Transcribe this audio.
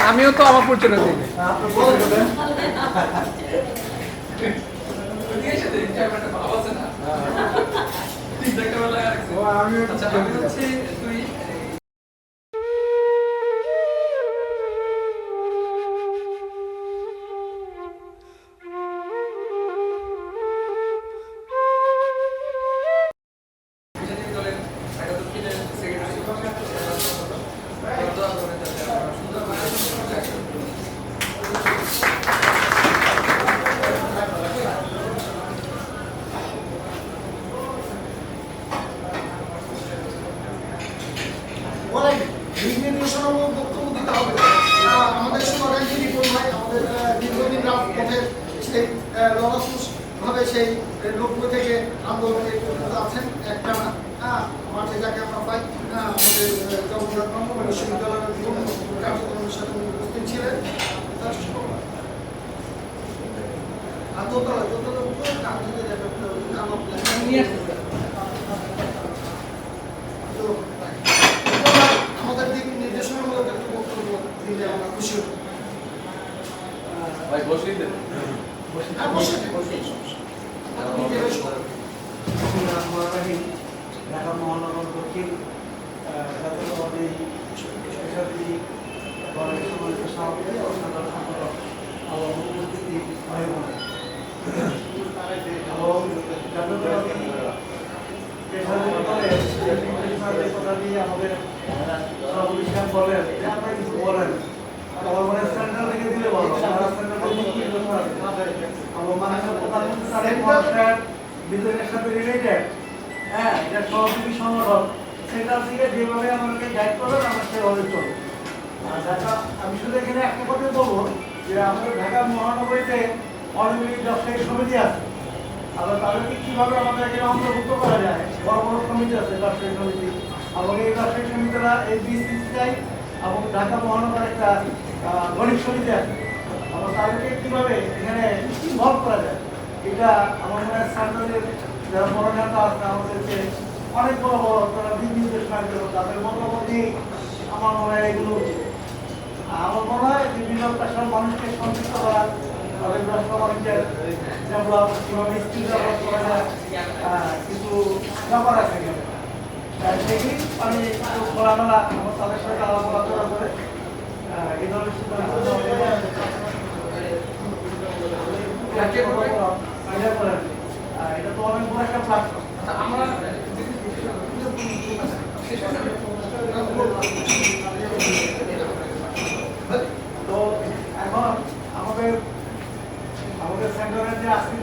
আমিও তো আমার পরিচয় দিই। আমাদের শুভাকাঙ্ক্ষী রিপন ভাই আমাদের দীর্ঘদিন রাজপথের সেই লড়াকুশভাবে সেই 90 থেকে আন্দোলনে আছেন একটা মাঠে যাকে আমরা পাই আমাদের জগন্নাথ ব্রহ্ম বিশ্ববিদ্যালয়ের বিভিন্ন কার্যক্রমের সাথে উপস্থিত ছিলেন। আমাদের দিক নির্দেশনামূলক একটা বক্তব্য দিলে আমরা খুশি হব। ঢাকা মহানগর দক্ষিণ জাতীয়তাবাদী পেশাজীবী দলের সম্মানিত সভাপতি ও সাধারণ সম্পাদক উপস্থিতি ভাই বোন এবং জাতীয়তাবাদী পেশাজীবী দলের কথা দিয়ে আমাদের সভাপতি সাহেব বলেন যে আপনারা কিছু বলেন আমার মনে সেন্টার থেকে দিলে বলো আমার মাননীয় প্রধানমন্ত্রী বিদ্যুতের সাথে রিলেটেড এটা সহযোগী সংগঠন সেটার দিকে যেভাবে আমাদেরকে গাইড করবেন আমরা সেভাবে চলব। আর ঢাকা আমি শুধু এখানে একটা কথা বলবো যে আমাদের ঢাকা মহানগরীতে অনেকগুলি ব্যবসায়ী সমিতি আছে, আবার তাদেরকে কীভাবে আমাদের এখানে অন্তর্ভুক্ত করা যায়। বড় বড় সমিতি আছে ব্যবসায়ী সমিতি, এবং এই ব্যবসায়ী সমিতিরা এই বিসিসিআই এবং ঢাকা মহানগর একটা গণিত সমিতি আছে, এবং তাদেরকে কীভাবে এখানে ইনভলভ করা যায় এটা আমার মনে হয় সার্কেলের যারা বড় নেতা আছে আমাদেরকে অনেক বড় বড় তারা দিক নির্দেশনা দিল, তাদের মতামত নিয়ে আমার মনে হয় এগুলো উচিত। আমার মনে হয় যে বিভিন্ন পেশার মানুষকে সন্তুষ্ট করা, তাদের ব্যবসা বাণিজ্যের ডেভেলপ কীভাবে স্কিল ডেভেলপ করা যায় কিছু ব্যাপার আছে এখানে। দেখি আমি একটু খোলামেলা আমার তাদের সাথে আলাপ আলোচনা করে এই ধরনের সিদ্ধান্ত এটা তো অনেক বড় একটা প্ল্যাটফর্ম। আমরা তো এখন আমাদের সেন্টারের যে আজকে